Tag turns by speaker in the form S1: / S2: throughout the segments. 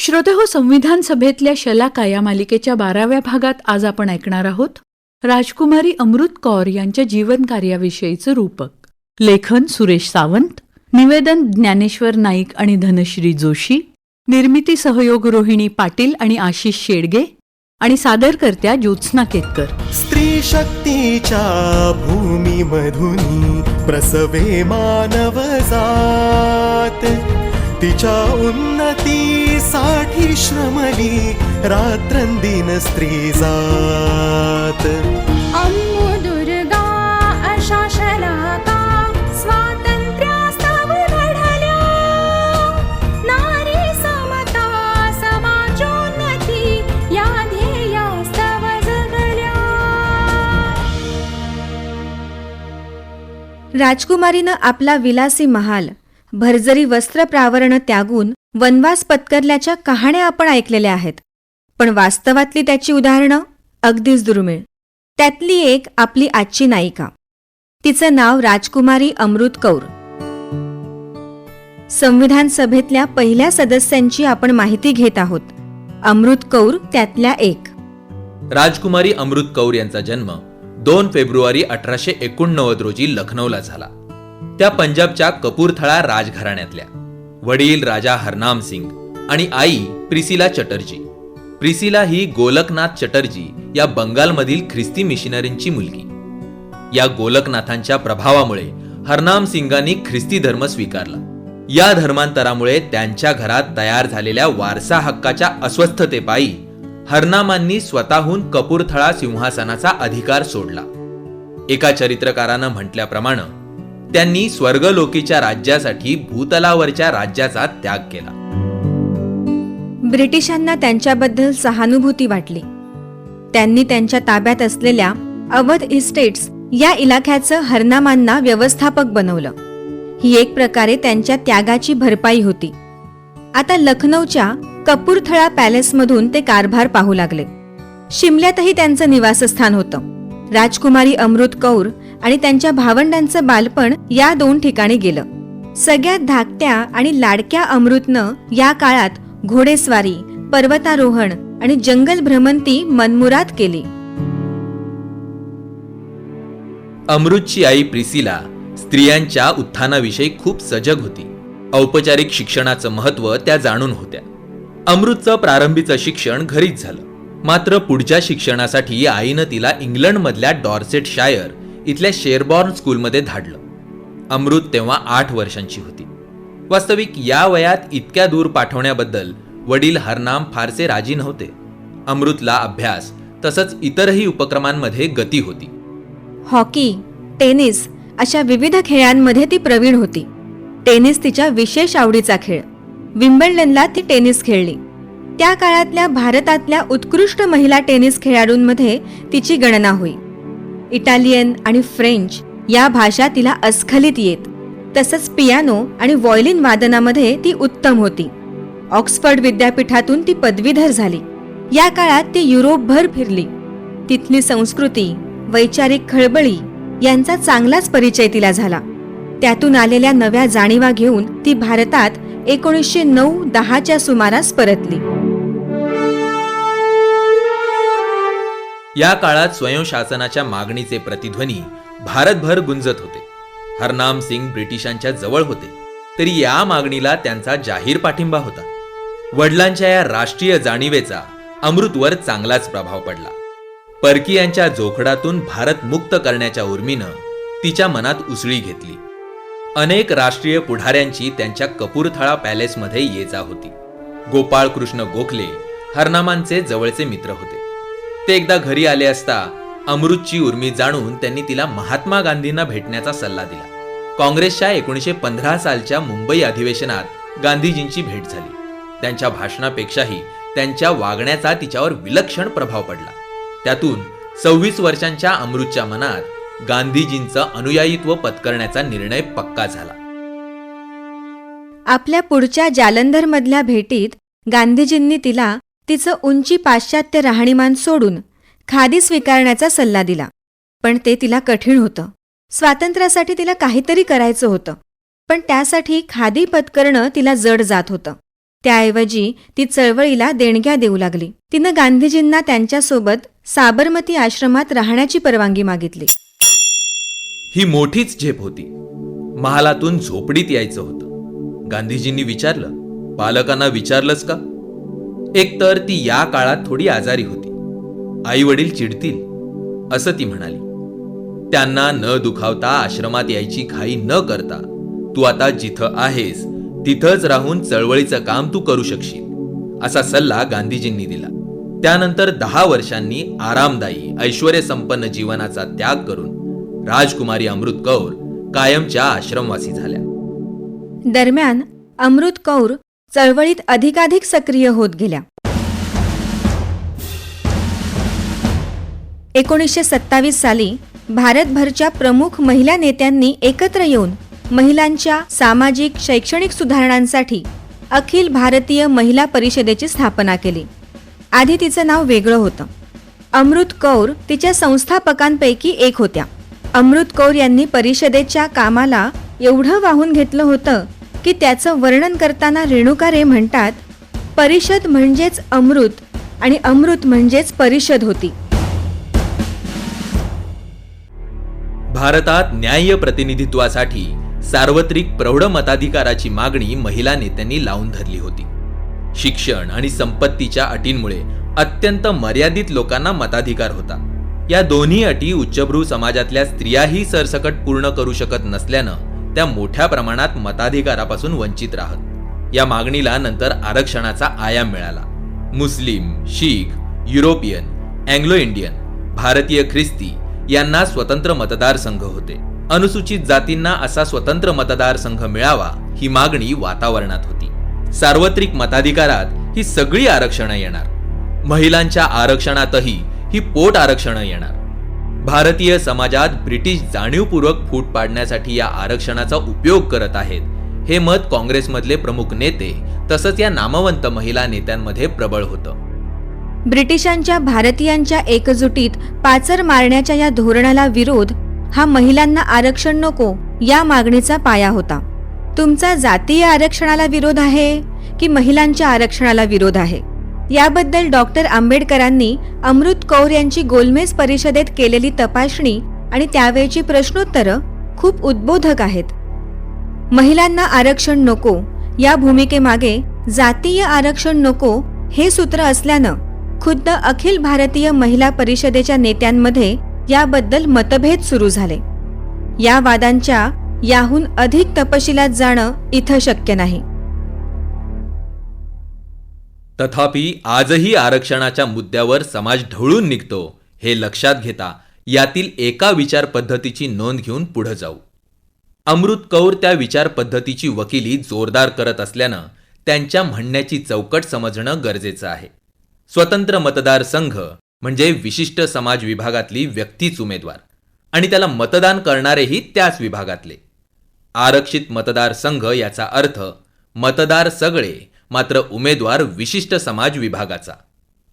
S1: श्रोतेहो, संविधान सभेतल्या शलाका या मालिकेच्या 12व्या भागात आज आपण ऐकणार आहोत राजकुमारी अमृत कौर यांच्या जीवनकार्याविषयीचं रूपक. लेखन सुरेश सावंत, निवेदन ज्ञानेश्वर नाईक आणि धनश्री जोशी, निर्मिती सहयोग रोहिणी पाटील आणि आशिष शेडगे आणि सादरकर्त्या ज्योत्स्ना केतकर.
S2: स्त्री शक्तीच्या भूमीमधून प्रसवे मानव जात, तिच्या उन्नतीसाठी श्रमली रात्रंदिन स्त्री जात.
S3: अम्मो दुर्गा अशा शलाका स्वातंत्र्यास्तव लढल्या, नारी समता समाजोन्नती या ध्येयास्तव जगल्या.
S4: राजकुमारीनं आपला विलासी महाल, भरजरी वस्त्र प्रावरण त्यागून वनवास पत्करल्याच्या कहाण्या आपण ऐकलेल्या आहेत, पण वास्तवातली त्याची उदाहरणं अगदीच दुर्मिळ. त्यातली एक आपली आजची नायिका. तिचं नाव राजकुमारी अमृत कौर. संविधान सभेतल्या पहिल्या सदस्यांची आपण माहिती घेत आहोत. अमृत कौर त्यातल्या एक.
S5: राजकुमारी अमृत कौर यांचा जन्म 2 फेब्रुवारी 1889 रोजी लखनौला झाला. त्या पंजाबच्या कपूरथळा राजघराण्यातल्या. वडील राजा हरनाम सिंग आणि आई प्रिसिला चटर्जी. प्रिसिला ही गोलकनाथ चटर्जी या बंगालमधील ख्रिस्ती मिशनरींची मुलगी. या गोलकनाथांच्या प्रभावामुळे हरनाम सिंगांनी ख्रिस्ती धर्म स्वीकारला. या धर्मांतरामुळे त्यांच्या घरात तयार झालेल्या वारसा हक्काच्या अस्वस्थतेपायी हरनामांनी स्वतःहून कपूरथळा सिंहासनाचा अधिकार सोडला. एका चरित्रकारानं म्हटल्याप्रमाणे त्यांनी स्वर्गलोकीच्या राज्यासाठी भूतलावरच्या राज्याचा त्याग केला.
S4: ब्रिटिशांना त्यांच्याबद्दल सहानुभूती वाटली. त्यांनी त्यांच्या ताब्यात असलेल्या अवध इस्टेट्स या इलाख्याचं हरनामांना व्यवस्थापक बनवलं. ही एक प्रकारे त्यांच्या त्यागाची भरपाई होती. आता लखनौच्या कपूरथळा पॅलेसमधून ते कारभार पाहू लागले. शिमल्यातही त्यांचं निवासस्थान होतं. राजकुमारी अमृत कौर आणि त्यांच्या भावंडांचं बालपण या 2 ठिकाणी गेलं. सगळ्यात धाकट्या आणि लाडक्या अमृतनं या काळात घोडेस्वारी, पर्वतारोहण आणि जंगल भ्रमंती मनमुराद केली.
S5: अमृतची आई प्रिसिला स्त्रियांच्या उत्थानाविषयी खूप सजग होती. औपचारिक शिक्षणाचं महत्त्व त्या जाणून होत्या. अमृतचं प्रारंभीचं शिक्षण घरीच झालं. मात्र पुढच्या शिक्षणासाठी आईनं तिला इंग्लंडमधल्या डॉर्सेटशायर इथल्या शेरबॉर्न स्कूलमध्ये धाडलं. अमृत तेव्हा 8 वर्षांची होती. वास्तविक या वयात इतक्या दूर पाठवण्याबद्दल वडील हरनाम फारसे राजी नव्हते. अमृतला अभ्यास तसंच इतरही उपक्रमांमध्ये गती होती.
S4: हॉकी, टेनिस अशा विविध खेळांमध्ये ती प्रवीण होती. टेनिस तिच्या विशेष आवडीचा खेळ. विम्बल्डनला ती टेनिस खेळली. त्या काळातल्या भारतातल्या उत्कृष्ट महिला टेनिस खेळाडूंमध्ये तिची गणना होई. इटालियन आणि फ्रेंच या भाषा तिला अस्खलित येत. तसंच पियानो आणि व्हायोलिन वादनामध्ये ती उत्तम होती. ऑक्सफर्ड विद्यापीठातून ती पदवीधर झाली. या काळात ती युरोपभर फिरली. तिथली संस्कृती, वैचारिक खळबळी यांचा चांगलाच परिचय तिला झाला. त्यातून आलेल्या नव्या जाणीवा घेऊन ती भारतात 1909-10च्या सुमारास परतली.
S5: या काळात स्वयंशासनाच्या मागणीचे प्रतिध्वनी भारतभर गुंजत होते. हरनाम सिंग ब्रिटिशांच्या जवळ होते, तरी या मागणीला त्यांचा जाहीर पाठिंबा होता. वडिलांच्या या राष्ट्रीय जाणीवेचा अमृतवर चांगलाच प्रभाव पडला. परकीयांच्या जोखडातून भारत मुक्त करण्याच्या उर्मीनं तिच्या मनात उसळी घेतली. अनेक राष्ट्रीय पुढाऱ्यांची त्यांच्या कपूरथळा पॅलेसमध्ये ये-जा होती. गोपाळ कृष्ण गोखले हरनामांचे जवळचे मित्र होते. ते एकदा घरी आले असता अमृतची उर्मी जाणून त्यांनी तिला महात्मा गांधींना भेटण्याचा सल्ला दिला. काँग्रेसच्या 1915 सालच्या मुंबई अधिवेशनात गांधीजींची भेट झाली. त्यांच्या भाषणापेक्षाही त्यांच्या वागण्याचा तिच्यावर विलक्षण प्रभाव पडला. त्यातून 26 वर्षांच्या अमृतच्या मनात गांधीजींचं अनुयायीत्व पत्करण्याचा निर्णय पक्का झाला.
S4: आपल्या पुढच्या जालंधरमधल्या भेटीत गांधीजींनी तिला तिचं उंची पाश्चात्य राहणीमान सोडून खादी स्वीकारण्याचा सल्ला दिला. पण ते तिला कठीण होतं. स्वातंत्र्यासाठी तिला काहीतरी करायचं होतं, पण त्यासाठी खादी पत्करणं तिला जड जात होतं. त्याऐवजी ती चळवळीला देणग्या देऊ लागली. तिनं गांधीजींना त्यांच्यासोबत साबरमती आश्रमात राहण्याची परवानगी मागितली.
S5: ही मोठीच झेप होती. महालातून झोपडीत यायचं होतं. गांधीजींनी विचारलं, पालकांना विचारलंच का? एकतर ती या काळात थोडी आजारी होती. आई वडील चिडतील असं ती म्हणाली. त्यांना न दुखावता आश्रमात यायची घाई न करता तू आता जिथं आहेस तिथंच राहून चळवळीचं काम तू करू शकशील, असा सल्ला गांधीजींनी दिला. त्यानंतर 10 वर्षांनी आरामदायी ऐश्वर्य संपन्न जीवनाचा त्याग करून राजकुमारी अमृत कौर कायमच्या आश्रमवासी झाल्या.
S4: दरम्यान अमृत कौर चळवळीत अधिकाधिक सक्रिय होत गेल्या. 1927 साली भारतभरच्या प्रमुख महिला नेत्यांनी एकत्र येऊन महिलांच्या सामाजिक शैक्षणिक सुधारणांसाठी अखिल भारतीय महिला परिषदेची स्थापना केली. आधी तिचं नाव वेगळं होतं. अमृत कौर तिच्या संस्थापकांपैकी एक होत्या. अमृत कौर यांनी परिषदेच्या कामाला एवढं वाहून घेतलं होतं की त्याचं वर्णन करताना रेणुका रे म्हणतात, परिषद म्हणजेच अमृत आणि अमृत म्हणजेच परिषद होती.
S5: भारतात न्याय्य प्रतिनिधित्वासाठी सार्वत्रिक प्रौढ मताधिकाराची मागणी महिला नेत्यांनी लावून धरली होती. शिक्षण आणि संपत्तीच्या अटींमुळे अत्यंत मर्यादित लोकांना मताधिकार होता. या दोन्ही अटी उच्चभ्रू समाजातल्या स्त्रियाही सरसकट पूर्ण करू शकत नसल्यानं त्या मोठ्या प्रमाणात मताधिकारापासून वंचित राहत. या मागणीला नंतर आरक्षणाचा आयाम मिळाला. मुस्लिम, शीख, युरोपियन, अँग्लो इंडियन, भारतीय ख्रिस्ती यांना स्वतंत्र मतदारसंघ होते. अनुसूचित जातींना असा स्वतंत्र मतदारसंघ मिळावा ही मागणी वातावरणात होती. सार्वत्रिक मताधिकारात ही सगळी आरक्षणं येणार. महिलांच्या आरक्षणातही ही पोट आरक्षणं येणार. भारतीय समाजात ब्रिटिश जाणीवपूर्वक फूट पाडण्यासाठी या आरक्षणाचा उपयोग करत आहेत, हे मत काँग्रेसमधले प्रमुख नेते तसंच या नामवंत महिला नेत्यांमध्ये प्रबळ होतं.
S4: ब्रिटिशांच्या भारतीयांच्या एकजुटीत पाचर मारण्याच्या या धोरणाला विरोध हा महिलांना आरक्षण नको या मागणीचा पाया होता. तुमचा जातीय आरक्षणाला विरोध आहे की महिलांच्या आरक्षणाला विरोध आहे, याबद्दल डॉक्टर आंबेडकरांनी अमृत कौर यांची गोलमेज परिषदेत केलेली तपासणी आणि त्यावेळची प्रश्नोत्तरं खूप उद्बोधक आहेत. महिलांना आरक्षण नको या भूमिकेमागे जातीय आरक्षण नको हे सूत्र असल्यानं खुद्द अखिल भारतीय महिला परिषदेच्या नेत्यांमध्ये याबद्दल मतभेद सुरू झाले. या वादांच्या याहून अधिक तपशिलात जाणं इथं शक्य नाही.
S5: तथापि आजही आरक्षणाच्या मुद्द्यावर समाज ढवळून निघतो हे लक्षात घेता यातील एका विचार पद्धतीची नोंद घेऊन पुढे जाऊ. अमृत कौर त्या विचार पद्धतीची वकिली जोरदार करत असल्यानं त्यांच्या म्हणण्याची चौकट समजणं गरजेचं आहे. स्वतंत्र मतदारसंघ म्हणजे विशिष्ट समाज विभागातली व्यक्तीच उमेदवार आणि त्याला मतदान करणारेही त्याच विभागातले. आरक्षित मतदारसंघ याचा अर्थ मतदार सगळे मात्र उमेदवार विशिष्ट समाज विभागाचा.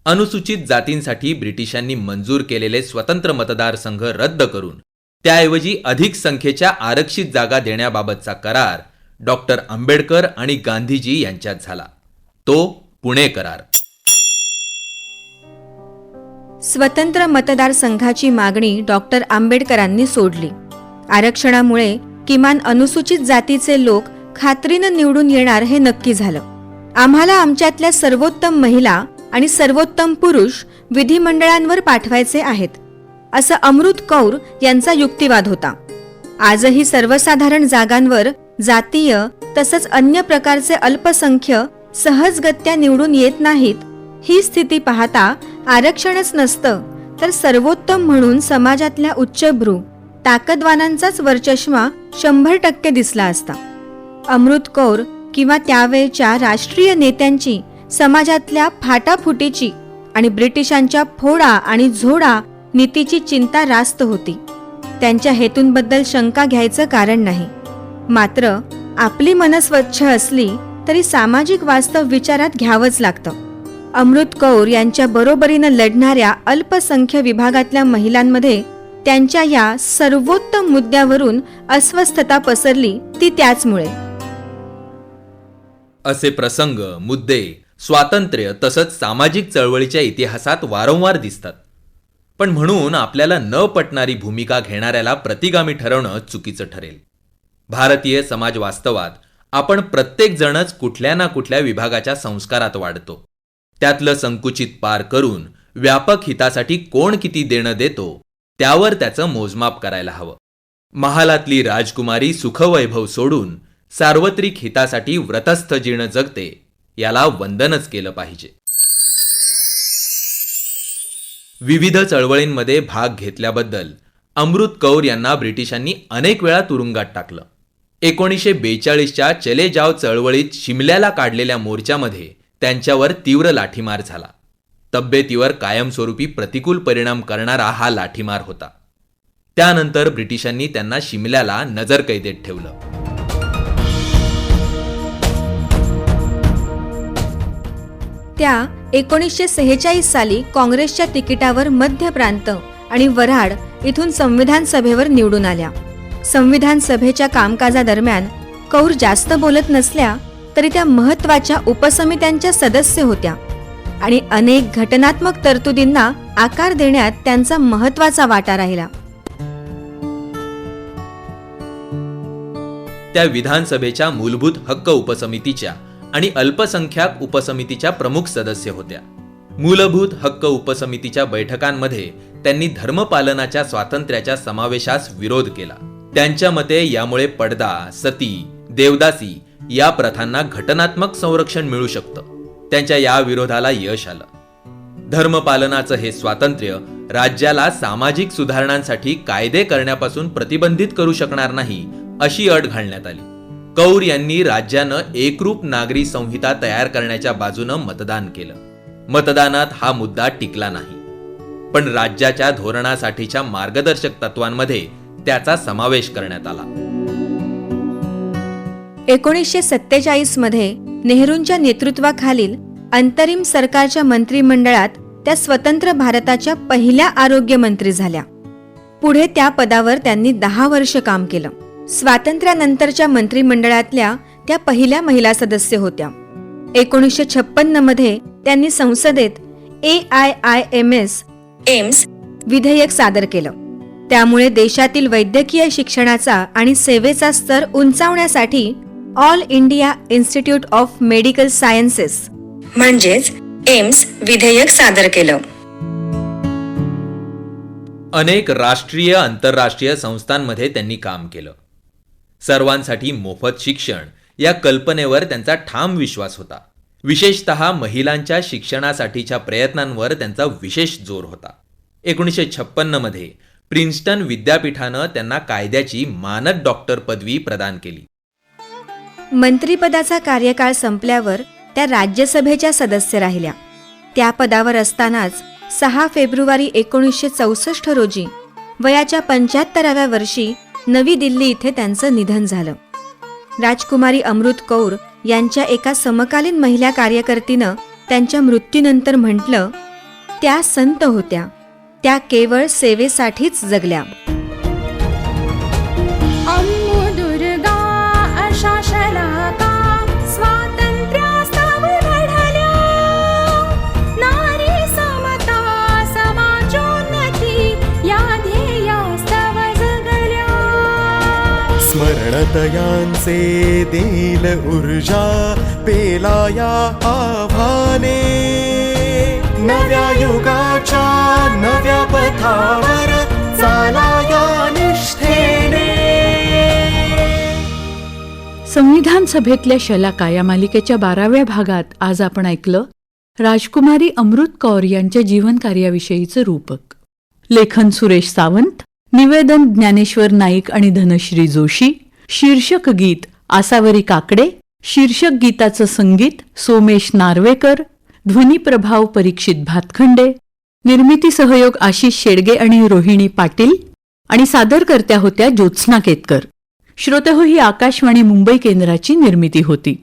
S5: अनुसूचित जातींसाठी ब्रिटिशांनी मंजूर केलेले स्वतंत्र मतदारसंघ रद्द करून त्याऐवजी अधिक संख्येच्या आरक्षित जागा देण्याबाबतचा करार डॉक्टर आंबेडकर आणि गांधीजी यांच्यात झाला. तो पुणे करार.
S4: स्वतंत्र मतदारसंघाची मागणी डॉक्टर आंबेडकरांनी सोडली. आरक्षणामुळे किमान अनुसूचित जातीचे लोक खात्रीनं निवडून येणार हे नक्की झालं. आम्हाला आमच्यातल्या सर्वोत्तम महिला आणि सर्वोत्तम पुरुष विधिमंडळांवर पाठवायचे आहेत, असं अमृत कौर यांचा युक्तिवाद होता. आजही सर्वसाधारण जागांवर जातीय तसंच अन्य प्रकारचे अल्पसंख्य सहजगत्या निवडून येत नाहीत. ही स्थिती पाहता आरक्षणच नसतं तर सर्वोत्तम म्हणून समाजातल्या उच्चभ्रू ताकदवानांचाच वरचष्मा 100% दिसला असता. अमृत कौर किंवा त्यावेळच्या राष्ट्रीय नेत्यांची समाजातल्या फाटाफुटीची आणि ब्रिटिशांच्या फोडा आणि झोडा नीतीची चिंता रास्त होती. त्यांच्या हेतूंबद्दल शंका घ्यायचं कारण नाही. मात्र आपली मनं स्वच्छ असली तरी सामाजिक वास्तव विचारात घ्यावंच लागतं. अमृत कौर यांच्या बरोबरीनं लढणाऱ्या अल्पसंख्य विभागातल्या महिलांमध्ये त्यांच्या या सर्वोत्तम मुद्द्यावरून अस्वस्थता पसरली ती त्याचमुळे.
S5: असे प्रसंग, मुद्दे स्वातंत्र्य तसंच सामाजिक चळवळीच्या इतिहासात वारंवार दिसतात. पण म्हणून आपल्याला न पटणारी भूमिका घेणाऱ्याला प्रतिगामी ठरवणं चुकीचं ठरेल. भारतीय समाज वास्तवात आपण प्रत्येक जणच कुठल्या ना कुठल्या विभागाच्या संस्कारात वाढतो. त्यातलं संकुचित पार करून व्यापक हितासाठी कोण किती देणं देतो त्यावर त्याचं मोजमाप करायला हवं. महालातली राजकुमारी सुखवैभव सोडून सार्वत्रिक हितासाठी व्रतस्थ जीणं जगते, याला वंदनच केलं पाहिजे. विविध चळवळींमध्ये भाग घेतल्याबद्दल अमृत कौर यांना ब्रिटिशांनी अनेक वेळा तुरुंगात टाकलं. 1942च्या चले जाव चळवळीत शिमल्याला काढलेल्या मोर्चामध्ये त्यांच्यावर तीव्र लाठीमार झाला. तब्येतीवर कायमस्वरूपी प्रतिकूल परिणाम करणारा हा लाठीमार होता. त्यानंतर ब्रिटिशांनी त्यांना शिमल्याला नजरकैदेत ठेवलं.
S4: त्या 1946 साली काँग्रेसच्या तिकिटावर मध्य प्रांत आणि वऱ्हाड इथून संविधान सभेवर निवडून आल्या. संविधान सभेच्या कामकाजादरम्यान कौर जास्त बोलत नसल्या तरी त्या महत्त्वाच्या उपसमित्यांच्या सदस्य होत्या आणि अनेक घटनात्मक तरतुदींना आकार देण्यात त्यांचा महत्त्वाचा वाटा राहिला.
S5: त्या विधानसभेच्या मूलभूत हक्क उपसमितीच्या आणि अल्पसंख्याक उपसमितीच्या प्रमुख सदस्य होत्या. मूलभूत हक्क उपसमितीच्या बैठकांमध्ये त्यांनी धर्मपालनाच्या स्वातंत्र्याच्या समावेशास विरोध केला. त्यांच्या मते यामुळे पडदा, सती, देवदासी या प्रथांना घटनात्मक संरक्षण मिळू शकतं. त्यांच्या या विरोधाला यश आलं. धर्मपालनाचं हे स्वातंत्र्य राज्याला सामाजिक सुधारणांसाठी कायदे करण्यापासून प्रतिबंधित करू शकणार नाही अशी अट घालण्यात आली. कौर यांनी राज्यानं एकरूप नागरी संहिता तयार करण्याच्या बाजूनं मतदान केलं. मतदानात हा मुद्दा टिकला नाही, पण राज्याच्या धोरणासाठीच्या मार्गदर्शक तत्वांमध्ये त्याचा समावेश करण्यात आला.
S4: 1947 मध्ये नेहरूंच्या नेतृत्वाखालील अंतरिम सरकारच्या मंत्रिमंडळात त्या स्वतंत्र भारताच्या पहिल्या आरोग्य मंत्री झाल्या. पुढे त्या पदावर त्यांनी 10 वर्ष काम केलं. स्वातंत्र्यानंतरच्या मंत्रिमंडळातल्या त्या पहिल्या महिला सदस्य होत्या. 1956 मध्ये त्यांनी संसदेत एम्स विधेयक सादर केलं. त्यामुळे देशातील वैद्यकीय शिक्षणाचा आणि सेवेचा स्तर उंचावण्यासाठी all India institute of medical sciences म्हणजेच एम्स विधेयक सादर केलं.
S5: अनेक राष्ट्रीय आंतरराष्ट्रीय संस्थांमध्ये त्यांनी काम केलं. सर्वांसाठी मोफत शिक्षण या कल्पनेवर त्यांचा ठाम विश्वास होता. विशेषतः महिलांच्या शिक्षणासाठीच्या प्रयत्नांवर त्यांचा विशेष जोर होता. 1956 मध्ये प्रिन्स्टन विद्यापीठानं त्यांना कायद्याची मानद डॉक्टर पदवी प्रदान केली.
S4: मंत्रिपदाचा कार्यकाळ संपल्यावर त्या राज्यसभेच्या सदस्य राहिल्या. त्या पदावर असतानाच 6 फेब्रुवारी 1964 रोजी वयाच्या 75व्या वर्षी नवी दिल्ली इथे त्यांचं निधन झालं. राजकुमारी अमृत कौर यांच्या एका समकालीन महिला कार्यकर्तीनं त्यांच्या मृत्यूनंतर म्हटलं, त्या संत होत्या, त्या केवळ सेवेसाठीच जगल्या.
S3: अम्मुदुर्गा अशा शलाका स्वातंत्र्यास्तव लढल्या. नारी समता समाजोन्नती या ध्येयास्तव जगल्या.
S2: स्मरणतयांचे देल ऊर्जा पेलाया आव्हाने. नव्या युगाच्या नव्या पथावर चालाया निष्ठेने.
S1: संविधान सभेतल्या शलाका या मालिकेच्या 12व्या भागात आज आपण ऐकलं राजकुमारी अमृत कौर यांच्या जीवनकार्याविषयीचं रूपक. लेखन सुरेश सावंत, निवेदन ज्ञानेश्वर नाईक आणि धनश्री जोशी. शीर्षक गीत आसावरी काकडे. शीर्षक गीताचं संगीत सोमेश नार्वेकर. ध्वनी प्रभाव परीक्षित भातखंडे. निर्मिती सहयोग आशिष शेडगे आणि रोहिणी पाटील. आणि सादरकर्त्या होत्या ज्योत्स्ना केतकर. श्रोतेहो, ही आकाशवाणी मुंबई केंद्राची निर्मिती होती.